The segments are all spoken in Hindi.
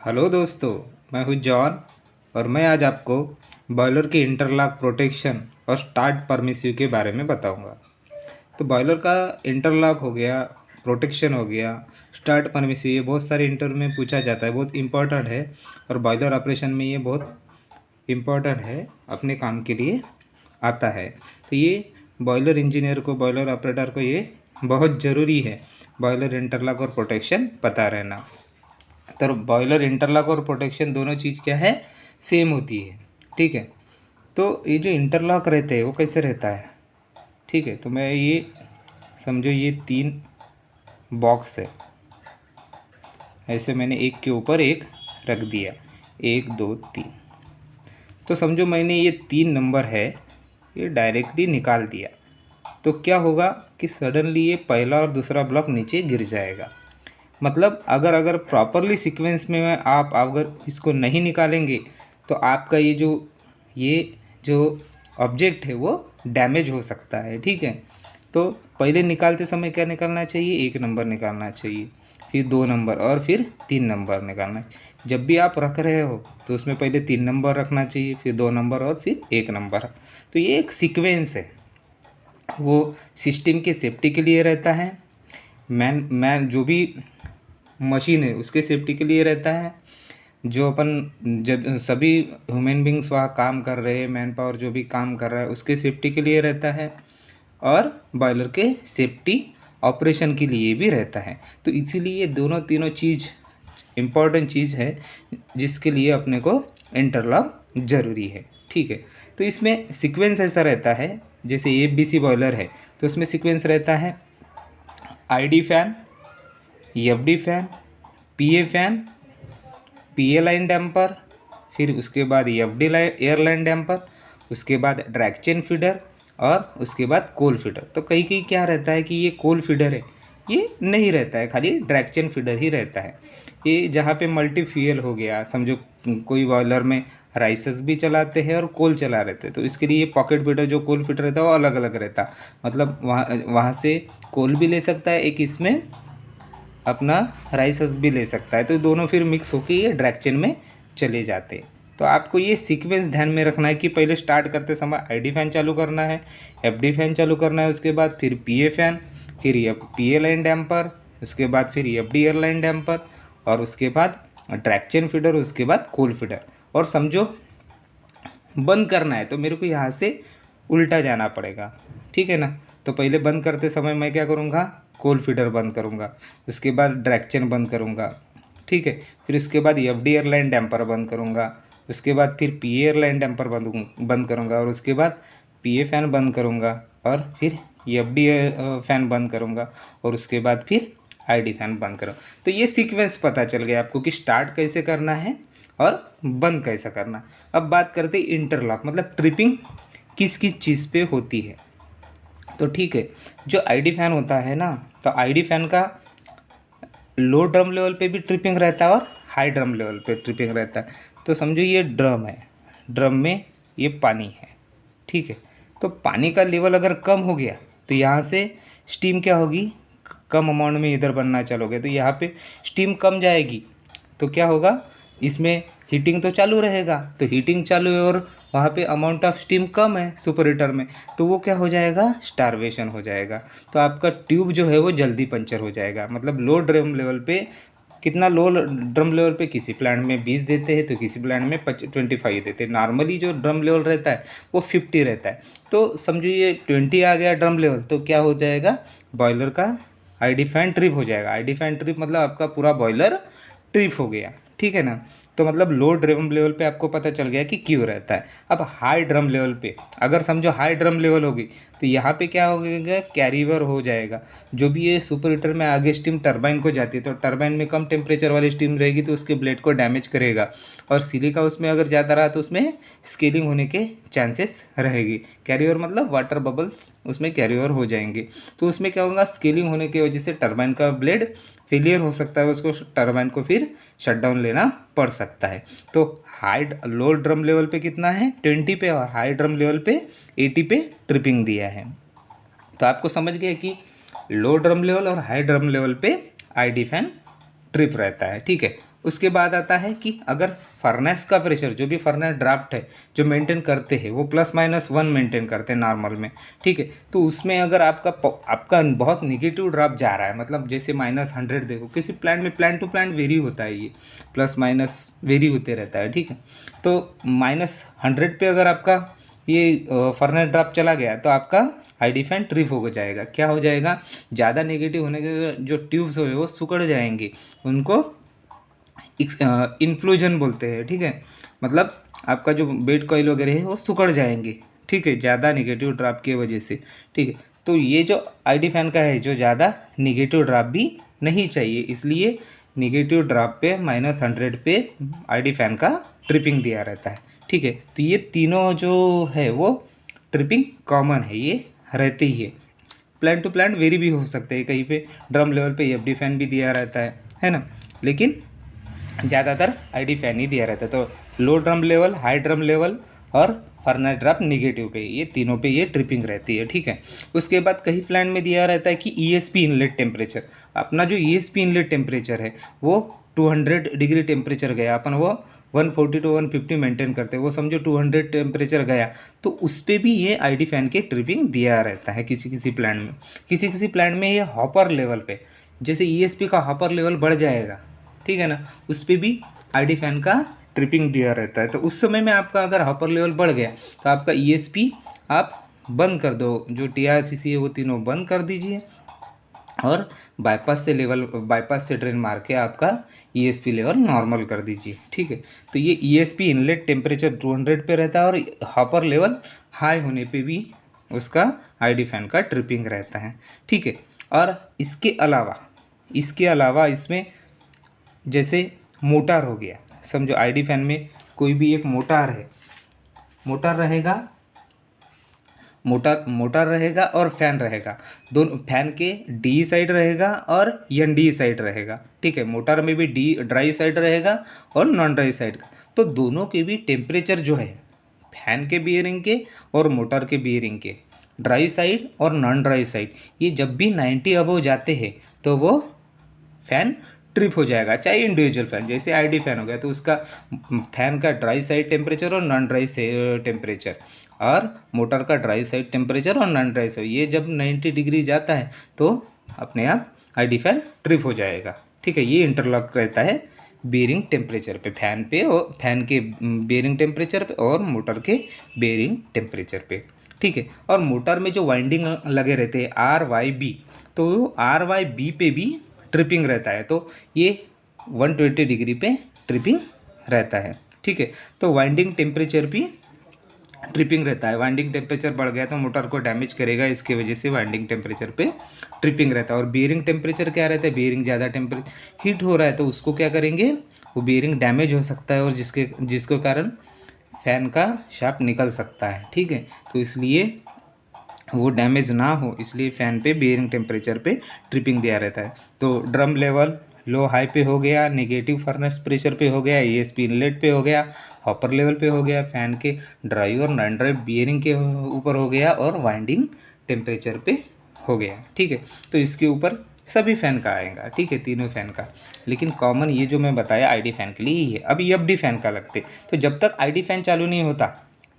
हेलो दोस्तों, मैं हूँ जॉन और मैं आज आपको बॉयलर के इंटरलॉक प्रोटेक्शन और स्टार्ट परमिसिव के बारे में बताऊंगा। तो बॉयलर का इंटरलॉक हो गया, प्रोटेक्शन हो गया, स्टार्ट परमिसिव, ये बहुत सारे इंटरव्यू में पूछा जाता है, बहुत इंपॉर्टेंट है और बॉयलर ऑपरेशन में ये बहुत इम्पॉर्टेंट है, अपने काम के लिए आता है। तो ये बॉयलर इंजीनियर को, बॉयलर ऑपरेटर को ये बहुत ज़रूरी है, बॉयलर इंटरलॉक और प्रोटेक्शन पता रहना। तो बॉयलर इंटरलॉक और प्रोटेक्शन दोनों चीज़ क्या है, सेम होती है। ठीक है। तो ये जो इंटरलॉक रहते हैं वो कैसे रहता है, ठीक है। तो मैं ये समझो, ये 3 बॉक्स है, ऐसे मैंने एक के ऊपर एक रख दिया, 1 2 3। तो समझो मैंने ये 3 नंबर है, ये डायरेक्टली निकाल दिया, तो क्या होगा कि सडनली ये पहला और दूसरा ब्लॉक नीचे गिर जाएगा। मतलब अगर अगर प्रॉपरली सीक्वेंस में आप अगर इसको नहीं निकालेंगे तो आपका ये जो ऑब्जेक्ट है वो डैमेज हो सकता है। ठीक है। तो पहले निकालते समय क्या निकालना चाहिए, 1 नंबर निकालना चाहिए, फिर 2 नंबर और फिर 3 नंबर निकालना है। जब भी आप रख रहे हो तो उसमें पहले 3 नंबर रखना चाहिए, फिर 2 नंबर और फिर 1 नंबर। तो ये एक सीक्वेंस है, वो सिस्टम के सेफ्टी के लिए रहता है। मैन जो भी मशीन है उसके सेफ्टी के लिए रहता है। जो अपन जब सभी ह्यूमन बींग्स वहाँ काम कर रहे हैं, मैन पावर जो भी काम कर रहा है उसके सेफ्टी के लिए रहता है, और बॉयलर के सेफ्टी ऑपरेशन के लिए भी रहता है। तो इसीलिए ये दोनों तीनों चीज़ इम्पॉर्टेंट चीज़ है जिसके लिए अपने को इंटरलॉक ज़रूरी है। ठीक है। तो इसमें सीक्वेंस ऐसा रहता है, जैसे ABC बॉयलर है तो उसमें सीक्वेंस रहता है ID fan, FD fan, PA fan, PA line damper, फिर उसके बाद FD line air line damper, उसके बाद ड्रैग चेन फीडर और उसके बाद कोल फीडर। तो कहीं कहीं क्या रहता है कि ये कोल फीडर है, ये नहीं रहता है, खाली ड्रैग चेन फीडर ही रहता है। ये जहाँ पे मल्टी फ्यूल हो गया, समझो कोई बॉयलर में राइसेस भी चलाते हैं और कोल चला रहते हैं, तो इसके लिए ये पॉकेट फीडर जो कोल फीडर रहता है वो अलग अलग रहता है। मतलब वहाँ वहाँ से कोल भी ले सकता है, एक इसमें अपना राइसस भी ले सकता है, तो दोनों फिर मिक्स होकर ये ड्रैग चेन में चले जाते हैं। तो आपको ये सीक्वेंस ध्यान में रखना है कि पहले स्टार्ट करते समय ID फैन चालू करना है, FD फैन चालू करना है, उसके बाद फिर PA फैन, फिर ये PA लाइन डैम्पर, उसके बाद फिर FD एयर लाइन डैम्पर, और उसके बाद ड्रैग चेन फीडर, उसके बाद कोल फीडर। और समझो बंद करना है तो मेरे को यहाँ से उल्टा जाना पड़ेगा। ठीक है ना। तो पहले बंद करते समय मैं क्या करूँगा, कोल फीडर बंद करूँगा, उसके बाद ड्रैग चेन बंद करूँगा। ठीक है। फिर उसके बाद FD एयरलाइन डैम्पर बंद करूँगा, उसके बाद फिर PA एयरलाइन डैम्पर बंद करूँगा, और उसके बाद PA फैन बंद करूँगा, और फिर FD फैन बंद करूँगा, और उसके बाद फिर ID फैन बंद करूँ। तो ये सीक्वेंस पता चल गया आपको कि स्टार्ट कैसे करना है और बंद कैसा करना। अब बात करते हैं इंटरलॉक, मतलब ट्रिपिंग किस किस चीज़ पे होती है। तो ठीक है, जो ID फैन होता है ना, तो ID फैन का लो ड्रम लेवल पे भी ट्रिपिंग रहता है और हाई ड्रम लेवल पे ट्रिपिंग रहता है। तो समझो ये ड्रम है, ड्रम में ये पानी है। ठीक है। तो पानी का लेवल अगर कम हो गया तो यहाँ से स्टीम क्या होगी, कम अमाउंट में इधर बनना चालू हो गया, तो यहाँ पे स्टीम कम जाएगी। तो क्या होगा, इसमें हीटिंग तो चालू रहेगा, तो हीटिंग चालू है और वहाँ पे अमाउंट ऑफ स्टीम कम है सुपर हीटर में, तो वो क्या हो जाएगा, स्टारवेशन हो जाएगा। तो आपका ट्यूब जो है वो जल्दी पंचर हो जाएगा। मतलब लो ड्रम लेवल पे कितना, लो ड्रम लेवल पे किसी प्लांट में 20 देते हैं तो किसी प्लांट में 25 देते हैं। नॉर्मली जो ड्रम लेवल रहता है वो 50 रहता है। तो समझो ये 20 आ गया ड्रम लेवल, तो क्या हो जाएगा, बॉयलर का ID फैन ट्रिप हो जाएगा। ID फैन ट्रिप मतलब आपका पूरा बॉयलर ट्रिप हो गया। ठीक है ना। तो मतलब लो ड्रम लेवल पे आपको पता चल गया कि क्यों रहता है। अब हाई ड्रम लेवल पे अगर समझो हाई ड्रम लेवल होगी तो यहाँ पे क्या होगा, कैरीवर हो जाएगा। जो भी ये सुपर हीटर में आगे स्टीम टरबाइन को जाती है, तो टरबाइन में कम टेम्परेचर वाली स्टीम रहेगी तो उसके ब्लेड को डैमेज करेगा, और सिलिका उसमें अगर ज़्यादा रहा तो उसमें स्केलिंग होने के चांसेस रहेगी। कैरीओवर मतलब वाटर बबल्स उसमें कैरीओवर हो जाएंगे, तो उसमें क्या होगा, स्केलिंग होने की वजह से टरबाइन का ब्लेड फेलियर हो सकता है, उसको टरबाइन को फिर शटडाउन लेना पड़ सकता है। तो हाई लो ड्रम लेवल पे कितना है, 20 पे, और हाई ड्रम लेवल पे 80 पे ट्रिपिंग दिया है। तो आपको समझ गया कि लो ड्रम लेवल और हाई ड्रम लेवल पे ID फैन ट्रिप रहता है, ठीक है। उसके बाद आता है कि अगर फर्नेस का प्रेशर, जो भी फर्नेस ड्राफ्ट है जो मेंटेन करते हैं वो +-1 मेंटेन करते हैं नॉर्मल में, ठीक है। तो उसमें अगर आपका बहुत निगेटिव ड्राफ्ट जा रहा है, मतलब जैसे -100 देखो किसी प्लांट में, प्लांट टू प्लांट वेरी होता है, ये प्लस माइनस वेरी होते रहता है, ठीक है। तो -100 पे अगर आपका ये फर्नेस ड्राफ्ट चला गया तो आपका आईडी फैन ट्रिप हो जाएगा। क्या हो जाएगा, ज़्यादा नेगेटिव होने के जो ट्यूब्स हो वो सिकुड़ जाएंगे, उनको इन्फ्लूजन बोलते हैं, ठीक है। मतलब आपका जो बेड कॉइल वगैरह है वो सिकुड़ जाएंगे, ठीक है, ज़्यादा नेगेटिव ड्राफ्ट की वजह से, ठीक है। तो ये जो आईडी फैन का है, जो ज़्यादा नेगेटिव ड्राफ्ट भी नहीं चाहिए, इसलिए नेगेटिव ड्राफ्ट पे -100 पे आईडी फैन का ट्रिपिंग दिया रहता है, ठीक है। तो ये तीनों जो है वो ट्रिपिंग कॉमन है, ये रहती ही है। प्लांट टू प्लांट वेरी भी हो सकते हैं, कहीं पे ड्रम लेवल पे एफडी फैन भी दिया रहता है ना, लेकिन ज़्यादातर आईडी फैन ही दिया रहता है। तो low drum level, high drum level और फर्नेस ड्राफ्ट निगेटिव पे, ये तीनों पे ये ट्रिपिंग रहती है, ठीक है। उसके बाद कहीं प्लांट में दिया रहता है कि ईएसपी इनलेट टेम्परेचर, अपना जो ईएसपी इनलेट टेम्परेचर है वो 200 डिग्री टेम्परेचर गया, अपन वो 140 to 150 मेंटेन करते हैं, वो समझो 200 टेम्परेचर गया तो उस पर भी ये आईडी फैन के ट्रिपिंग दिया रहता है किसी किसी प्लांट में। किसी किसी प्लांट में ये हॉपर लेवल पे, जैसे ईएसपी का हॉपर लेवल बढ़ जाएगा, ठीक है ना, उस पर भी आईडी फैन का ट्रिपिंग दिया रहता है। तो उस समय में आपका अगर हॉपर लेवल बढ़ गया तो आपका ईएसपी आप बंद कर दो, जो टीआरसीसी है वो तीनों बंद कर दीजिए और बाईपास से ड्रेन मार के आपका ईएसपी लेवल नॉर्मल कर दीजिए, ठीक है। तो ये ईएसपी इनलेट टेम्परेचर 200 पे रहता है और हॉपर लेवल हाई होने पे भी उसका आईडी फैन का ट्रिपिंग रहता है, ठीक है। और इसके अलावा इसमें जैसे मोटर हो गया, समझो आईडी फैन में कोई भी एक मोटर है, मोटर रहेगा और फैन रहेगा, दोनों फैन के डी साइड रहेगा और एन डी साइड रहेगा, ठीक है। मोटर में भी डी ड्राई साइड रहेगा और नॉन ड्राई साइड का, तो दोनों के भी टेम्परेचर जो है, फैन के बियरिंग के और मोटर के बियरिंग के, ड्राई साइड और नॉन ड्राई साइड, ये जब भी 90 अबव जाते हैं तो वो फैन ट्रिप हो जाएगा। चाहे इंडिविजुअल फैन, जैसे आईडी फैन हो गया तो उसका फैन का ड्राई साइड टेम्परेचर और नॉन ड्राई टेम्परेचर, और मोटर का ड्राई साइड टेम्परेचर और नॉन ड्राई साइड, ये जब 90 डिग्री जाता है तो अपने आप आईडी फैन ट्रिप हो जाएगा, ठीक है। ये इंटरलॉक रहता है बेयरिंग टेम्परेचर पे, फैन पे और फैन के बेयरिंग टेम्परेचर पे और मोटर के बेयरिंग टेम्परेचर पे, ठीक है। और मोटर में जो वाइंडिंग लगे रहते हैं RYB, तो RYB पे भी ट्रिपिंग रहता है, तो ये 120 डिग्री पे ट्रिपिंग रहता है, ठीक है। तो वाइंडिंग टेम्परेचर भी ट्रिपिंग रहता है, वाइंडिंग टेम्परेचर बढ़ गया तो मोटर को डैमेज करेगा, इसके वजह से वाइंडिंग टेम्परेचर पे ट्रिपिंग रहता है। और बेयरिंग टेम्परेचर क्या रहता है, बेयरिंग ज़्यादा टेम्परेचर हीट हो रहा है तो उसको क्या करेंगे, वो बेयरिंग डैमेज हो सकता है और जिसके कारण फैन का शाफ्ट निकल सकता है, ठीक है। तो इसलिए वो डैमेज ना हो, इसलिए फ़ैन पे बेयरिंग टेम्परेचर पे ट्रिपिंग दिया रहता है। तो ड्रम लेवल लो हाई पे हो गया, नेगेटिव फर्नेस प्रेशर पे हो गया, ईएसपी इनलेट पे हो गया, हॉपर लेवल पे हो गया, फ़ैन के ड्राई और नॉन ड्राई बियरिंग के ऊपर हो गया और वाइंडिंग टेम्परेचर पे हो गया, ठीक है। तो इसके ऊपर सभी फ़ैन का आएगा, ठीक है, तीनों फ़ैन का। लेकिन कॉमन ये जो मैं बताया आईडी फैन के लिए ही है। अब एफडी फैन का लगते, तो जब तक आईडी फैन चालू नहीं होता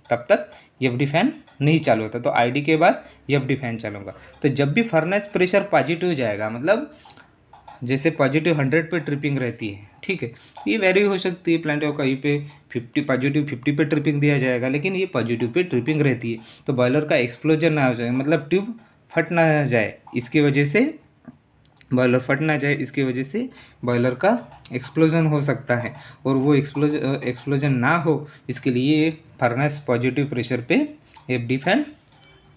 तब तक एफडी फैन नहीं चालू होता, तो आईडी के बाद एफडी फैन चलूँगा। तो जब भी फर्नेस प्रेशर पॉजिटिव जाएगा, मतलब जैसे पॉजिटिव 100 पे ट्रिपिंग रहती है, ठीक है, ये वेरी हो सकती है प्लांट, कहीं पे 50 पे ट्रिपिंग दिया जाएगा, लेकिन ये पॉजिटिव पे ट्रिपिंग रहती है। तो बॉयलर का एक्सप्लोजन ना हो जाए, मतलब ट्यूब फट ना जाए, इसकी वजह से बॉयलर फट ना जाए, इसकी वजह से बॉयलर का एक्सप्लोजन हो सकता है। और वो एक्सप्लोजन ना हो इसके लिए फर्नेस पॉजिटिव प्रेशर पे एफडी फैन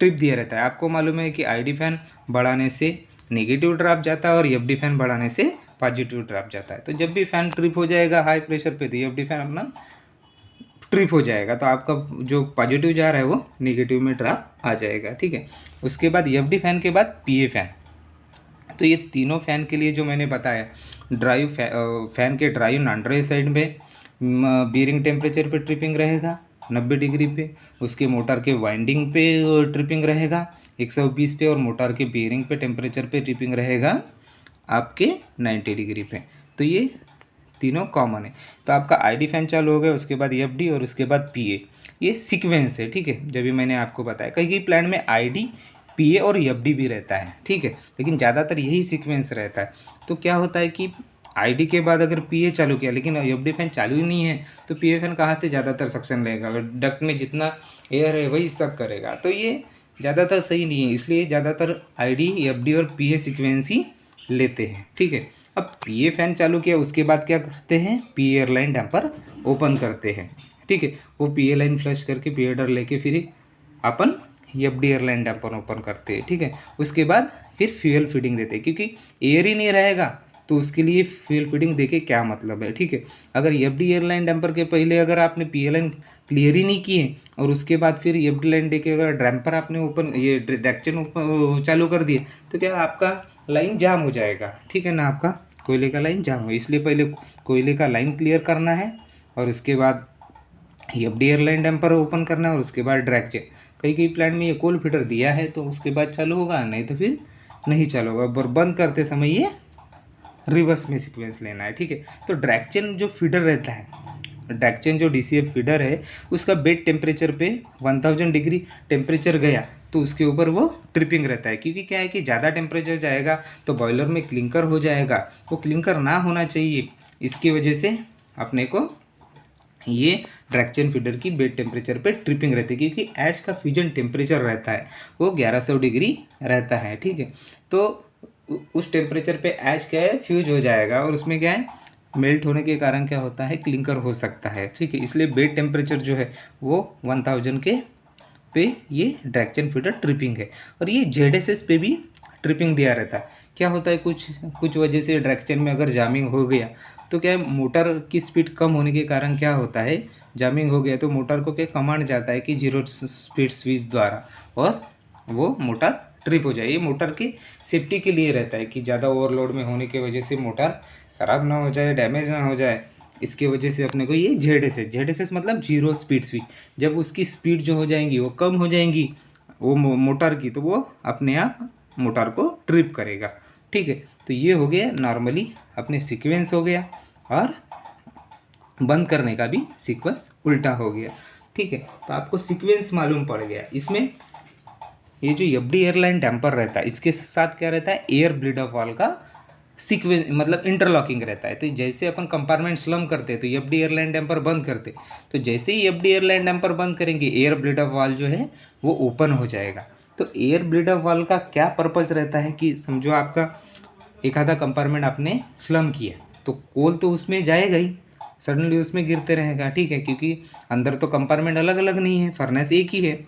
ट्रिप दिया रहता है। आपको मालूम है कि आईडी फैन बढ़ाने से नेगेटिव ड्राफ्ट जाता है और एफडी फैन बढ़ाने से पॉजिटिव ड्राफ्ट जाता है। तो जब भी फैन ट्रिप हो जाएगा हाई प्रेशर पे तो एफडी फैन अपना ट्रिप हो जाएगा, तो आपका जो पॉजिटिव जा रहा है वो नेगेटिव में ड्राफ्ट आ जाएगा, ठीक है। उसके बाद एफडी फैन के बाद पीए फैन। तो ये तीनों फ़ैन के लिए जो मैंने बताया, फ़ैन के ड्राई नॉन ड्राई साइड में बीयरिंग टेम्परेचर पे ट्रिपिंग रहेगा 90 डिग्री पे, उसके मोटर के वाइंडिंग पे ट्रिपिंग रहेगा 120 पे, और मोटर के बीयरिंग पे टेम्परेचर पे ट्रिपिंग रहेगा आपके 90 डिग्री पे। तो ये तीनों कॉमन है। तो आपका आईडी फैन चालू हो गया, उसके बाद एफडी और उसके बाद पीए, ये सीक्वेंस है, ठीक है। जब भी मैंने आपको बताया कई कई प्लान में आईडी पीए और एफडी भी रहता है, ठीक है, लेकिन ज़्यादातर यही सीक्वेंस रहता है। तो क्या होता है कि आईडी के बाद अगर पीए चालू किया लेकिन एफडी फैन चालू ही नहीं है, तो पीए फैन कहाँ से ज़्यादातर सक्शन लेगा, डक्ट में जितना एयर है वही सक करेगा, तो ये ज़्यादातर सही नहीं है। इसलिए ज़्यादातर आईडी एफडी और पीए सीक्वेंस ही लेते हैं, ठीक है। अब पीए फैन चालू किया, उसके बाद क्या करते हैं, पीए एयरलाइन डैम्पर ओपन करते हैं, ठीक है। वो पीए लाइन फ्लश करके पीए डर लेके फिर अपन एफडी एयरलाइन डैम्पर ओपन करते हैं, ठीक है। उसके बाद फिर फ्यूल फीडिंग देते हैं, क्योंकि एयर ही नहीं रहेगा तो उसके लिए फ्यूल फीडिंग देके क्या मतलब है, ठीक है। अगर एफडी एयरलाइन डैम्पर के पहले अगर आपने पीए लाइन क्लियर ही नहीं किए और उसके बाद फिर एफडी लाइन दे के अगर डैम्पर आपने ओपन ये डायरेक्शन चालू कर दिए, तो क्या आपका लाइन जाम हो जाएगा, ठीक है ना, आपका कोयले का लाइन जाम हो। इसलिए पहले कोयले का लाइन क्लियर करना है और उसके बाद एफडी एयरलाइन डैम्पर ओपन करना है और उसके बाद डायरेक्शन। कई कई प्लांट में ये कोल फीडर दिया है तो उसके बाद चालू होगा, नहीं तो फिर नहीं चालू होगा। और बंद करते समय ये रिवर्स में सीक्वेंस लेना है, ठीक है। तो डायरेक्शन जो फीडर रहता है, डायरेक्शन जो डीसीएफ फीडर है, उसका बेड टेम्परेचर पे 1000 डिग्री टेम्परेचर गया तो उसके ऊपर वो ट्रिपिंग रहता है, क्योंकि क्या है कि ज़्यादा टेम्परेचर जाएगा तो बॉयलर में क्लिंकर हो जाएगा, वो क्लिंकर ना होना चाहिए। इसकी वजह से अपने को ये डायरेक्शन फीडर की बेड टेम्परेचर पे ट्रिपिंग रहती है, क्योंकि ऐश का फ्यूजन टेम्परेचर रहता है वो 1100 डिग्री रहता है, ठीक है। तो उस टेम्परेचर पे ऐश क्या है, फ्यूज हो जाएगा और उसमें क्या है, मेल्ट होने के कारण क्या होता है, क्लिंकर हो सकता है, ठीक है। इसलिए बेड टेम्परेचर जो है वो 1000 के पे ये डायरेक्शन फीडर ट्रिपिंग है। और ये जेडएसएस पे भी ट्रिपिंग दिया रहता है। क्या होता है, कुछ वजह से डायरेक्शन में अगर जामिंग हो गया तो क्या है, मोटर की स्पीड कम होने के कारण क्या होता है, जामिंग हो गया तो मोटर को क्या कमांड जाता है कि 0 स्पीड स्विच द्वारा, और वो मोटर ट्रिप हो जाए। ये मोटर की सेफ्टी के लिए रहता है कि ज़्यादा ओवरलोड में होने की वजह से मोटर ख़राब ना हो जाए, डैमेज ना हो जाए। इसके वजह से अपने को ये जेडएसएस मतलब 0 स्पीड स्विच, जब उसकी स्पीड जो हो जाएंगी वो कम हो जाएंगी वो मोटर की, तो वो अपने आप मोटर को ट्रिप करेगा, ठीक है। तो ये हो गया नॉर्मली अपने सीक्वेंस हो गया, और बंद करने का भी सीक्वेंस उल्टा हो गया, ठीक है। तो आपको सीक्वेंस मालूम पड़ गया। इसमें ये जो एफडी एयरलाइन डैम्पर रहता है इसके साथ क्या रहता है, एयर ब्लीड ऑफ वाल्व का सीक्वेंस मतलब इंटरलॉकिंग रहता है। तो जैसे अपन कंपार्टमेंट स्लम करते हैं तो एफडी एयरलाइन डैम्पर बंद करते, तो जैसे ही एफडी एयरलाइन डैम्पर बंद करेंगे एयर ब्लीड ऑफ वाल्व जो है वो ओपन हो जाएगा। तो एयर ब्लीड ऑफ वाल्व का क्या पर्पज़ रहता है कि समझो आपका एक आधा कंपार्टमेंट आपने स्लम किया तो कोल तो उसमें जाएगा ही, सडनली उसमें गिरते रहेगा, ठीक है, क्योंकि अंदर तो कंपार्टमेंट अलग अलग नहीं है, फर्नेस एक ही है।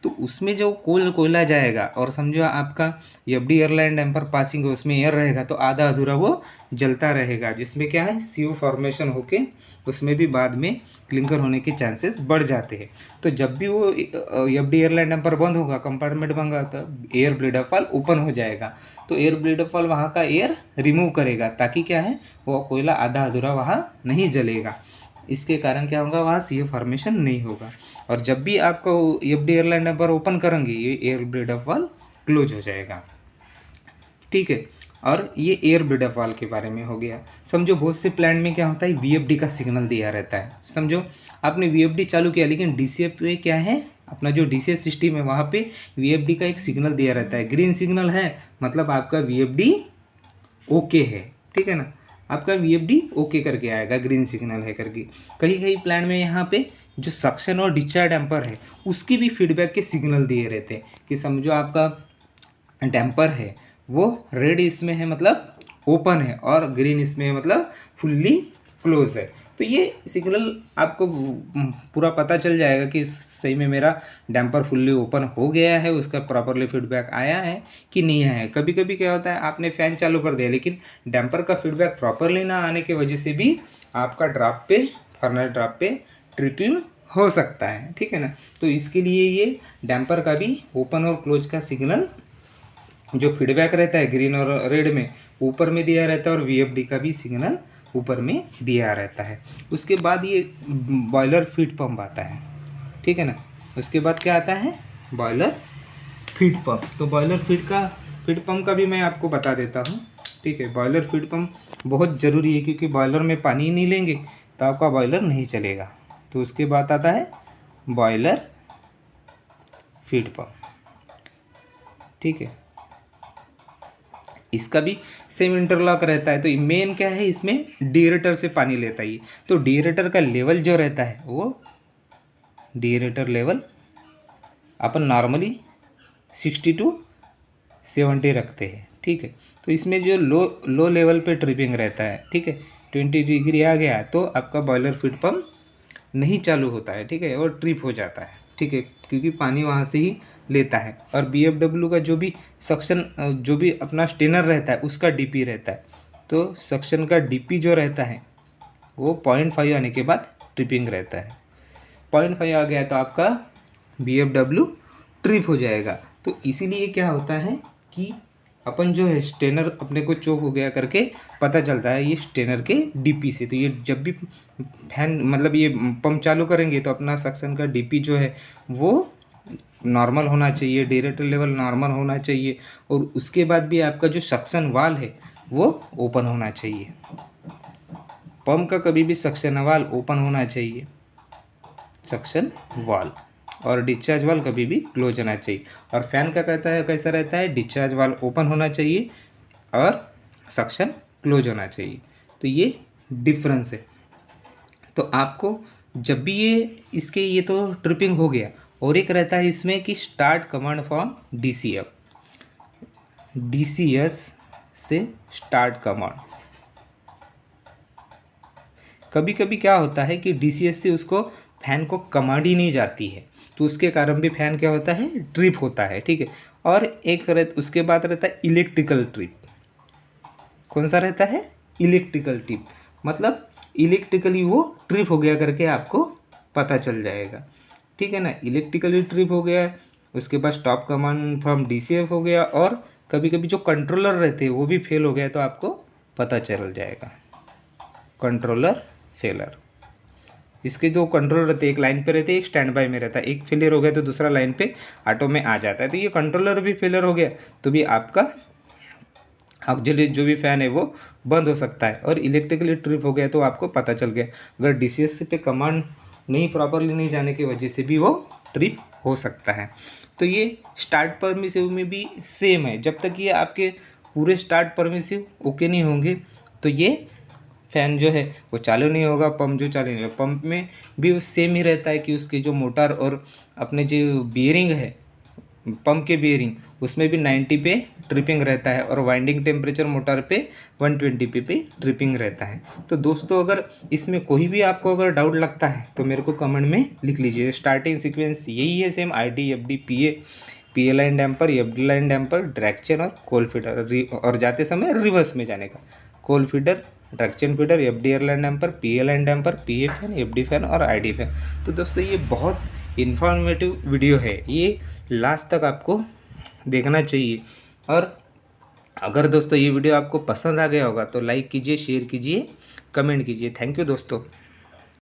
तो उसमें जो कोयला जाएगा और समझो आपका एफडी एयरलाइन डैम्पर पासिंग है उसमें एयर रहेगा तो आधा अधूरा वो जलता रहेगा, जिसमें क्या है, सीओ फॉर्मेशन होके उसमें भी बाद में क्लिंकर होने के चांसेस बढ़ जाते हैं। तो जब भी वो एफडी एयरलाइन डैम्पर बंद होगा, कंपार्टमेंट बंद होगा, तो air bleed of valve open हो जाएगा। तो एयर ब्लीड ऑफ वाल्व वहाँ का एयर रिमूव करेगा ताकि क्या है, वो कोयला आधा अधूरा वहाँ नहीं जलेगा। इसके कारण क्या होगा, वहाँ सीओ फॉर्मेशन नहीं होगा। और जब भी आपको एफडी एयरलाइन डैम्पर ओपन करेंगे ये air bleed of valve close हो जाएगा, ठीक है। और ये एयर ब्लीड ऑफ वाल्व के बारे में हो गया। समझो बहुत से प्लांट में क्या होता है, वीएफडी का सिग्नल दिया रहता है। समझो आपने वीएफडी चालू किया लेकिन डीसीएफ पे क्या है, अपना जो डीसीएफ सिस्टम है वहाँ पे वीएफडी का एक सिग्नल दिया रहता है, ग्रीन सिग्नल है, मतलब आपका वीएफडी ओके है, ठीक है ना, आपका वीएफडी ओके करके आएगा, ग्रीन सिग्नल है करके। कहीं कहीं प्लांट में यहाँ पे जो सक्शन और डिस्चार्ज डैम्पर है उसकी भी फीडबैक के सिग्नल दिए रहते हैं कि समझो आपका डैम्पर है वो रेड इसमें है मतलब ओपन है, और ग्रीन इसमें है मतलब फुल्ली क्लोज है। तो ये सिग्नल आपको पूरा पता चल जाएगा कि सही में मेरा डैम्पर फुल्ली ओपन हो गया है, उसका प्रॉपरली फीडबैक आया है कि नहीं आया है। कभी कभी क्या होता है, आपने फ़ैन चालू कर दिया लेकिन डैम्पर का फीडबैक प्रॉपरली ना आने की वजह से भी आपका ड्राप पे, फर्नेस ड्राप पे ट्रिपिंग हो सकता है, ठीक है ना। तो इसके लिए ये डैम्पर का भी ओपन और क्लोज का सिग्नल जो फीडबैक रहता है ग्रीन और रेड में ऊपर में दिया रहता है, और वीएफडी का भी सिग्नल ऊपर में दिया रहता है। उसके बाद ये बॉयलर फीड पंप आता है, ठीक है ना। उसके बाद क्या आता है, बॉयलर फीड पंप। तो बॉयलर फीड पंप का भी मैं आपको बता देता हूँ। ठीक है। बॉयलर फीड पंप बहुत ज़रूरी है, क्योंकि बॉयलर में पानी ही नहीं लेंगे तो आपका बॉयलर नहीं चलेगा। तो उसके बाद आता है बॉयलर फीड पंप, ठीक है। इसका भी सेम इंटरलॉक रहता है। तो मेन क्या है, इसमें डीएरेटर से पानी लेता है ये। तो डीएरेटर का लेवल जो रहता है वो डीएरेटर लेवल अपन नॉर्मली 60 to 70 रखते हैं, ठीक है। तो इसमें जो लो लेवल पे ट्रिपिंग रहता है, ठीक है, 20 डिग्री आ गया तो आपका बॉयलर फीड पंप नहीं चालू होता है, ठीक है, और ट्रिप हो जाता है, ठीक है, क्योंकि पानी वहाँ से ही लेता है। और BFW का जो भी सक्शन, जो भी अपना स्टेनर रहता है उसका DP रहता है। तो सक्शन का DP जो रहता है वो 0.5 आने के बाद ट्रिपिंग रहता है। 0.5 आ गया तो आपका BFW ट्रिप हो जाएगा। तो इसीलिए क्या होता है कि अपन जो है स्टेनर अपने को चोक हो गया करके पता चलता है ये स्टेनर के DP से। तो ये जब भी फैन मतलब ये पंप चालू करेंगे तो अपना सक्शन का DP जो है वो नॉर्मल होना चाहिए, डीएरेटर लेवल नॉर्मल होना चाहिए, और उसके बाद भी आपका जो सक्शन वाल है वो ओपन होना चाहिए। पंप का कभी भी सक्शन वाल ओपन होना चाहिए, सक्शन वाल, और डिस्चार्ज वाल कभी भी क्लोज होना चाहिए। और फैन का कहता है कैसा रहता है, डिस्चार्ज वाल ओपन होना चाहिए और सक्शन क्लोज होना चाहिए। तो ये डिफरेंस है। तो आपको जब भी ये तो ट्रिपिंग हो गया, और एक रहता है इसमें कि स्टार्ट कमांड फ्रॉम DCS से स्टार्ट कमांड। कभी कभी क्या होता है कि DCS से उसको फैन को कमांड ही नहीं जाती है, तो उसके कारण भी फैन क्या होता है, ट्रिप होता है, ठीक है। और एक उसके बाद रहता है इलेक्ट्रिकल ट्रिप। कौन सा रहता है, इलेक्ट्रिकल ट्रिप, मतलब इलेक्ट्रिकली वो ट्रिप हो गया करके आपको पता चल जाएगा, ठीक है ना। इलेक्ट्रिकली ट्रिप हो गया, उसके बाद स्टॉप कमांड फ्रॉम DCF हो गया, और कभी कभी जो कंट्रोलर रहते हैं वो भी फेल हो गया तो आपको पता चल जाएगा, कंट्रोलर फेलर। इसके जो कंट्रोलर रहते हैं एक लाइन पे रहते हैं, एक स्टैंड बाय में रहता है, एक फेलियर हो गया तो दूसरा लाइन पे ऑटो में आ जाता है। तो ये कंट्रोलर भी फेलियर हो गया तो भी आपका ऑक्सिलरी जो भी फ़ैन है वो बंद हो सकता है। और इलेक्ट्रिकली ट्रिप हो गया तो आपको पता चल गया। अगर DCS पे कमांड नहीं प्रॉपरली नहीं जाने की वजह से भी वो ट्रिप हो सकता है। तो ये स्टार्ट परमिसिव में भी सेम है। जब तक ये आपके पूरे स्टार्ट परमिसिव ओके नहीं होंगे तो ये फ़ैन जो है वो चालू नहीं होगा, पंप जो चालू नहीं होगा। पंप में भी सेम ही रहता है कि उसके जो मोटर और अपने जो बियरिंग है, पंप के बियरिंग, उसमें भी 90 पे ट्रिपिंग रहता है, और वाइंडिंग टेम्परेचर मोटर पे 120 पे ट्रिपिंग रहता है। तो दोस्तों अगर इसमें कोई भी आपको अगर डाउट लगता है तो मेरे को कमेंट में लिख लीजिए। स्टार्टिंग सीक्वेंस यही है same, ID, FD, PA line damper, FD line damper, direction और कोल फीडर, और जाते समय रिवर्स में जाने का, coal feeder, direction feeder, FD air line damper, PA line damper, PA fan, FD fan और ID फैन। तो दोस्तों ये बहुत इन्फॉर्मेटिव वीडियो है, ये लास्ट तक आपको देखना चाहिए। और अगर दोस्तों ये वीडियो आपको पसंद आ गया होगा तो लाइक कीजिए, शेयर कीजिए, कमेंट कीजिए। थैंक यू दोस्तों।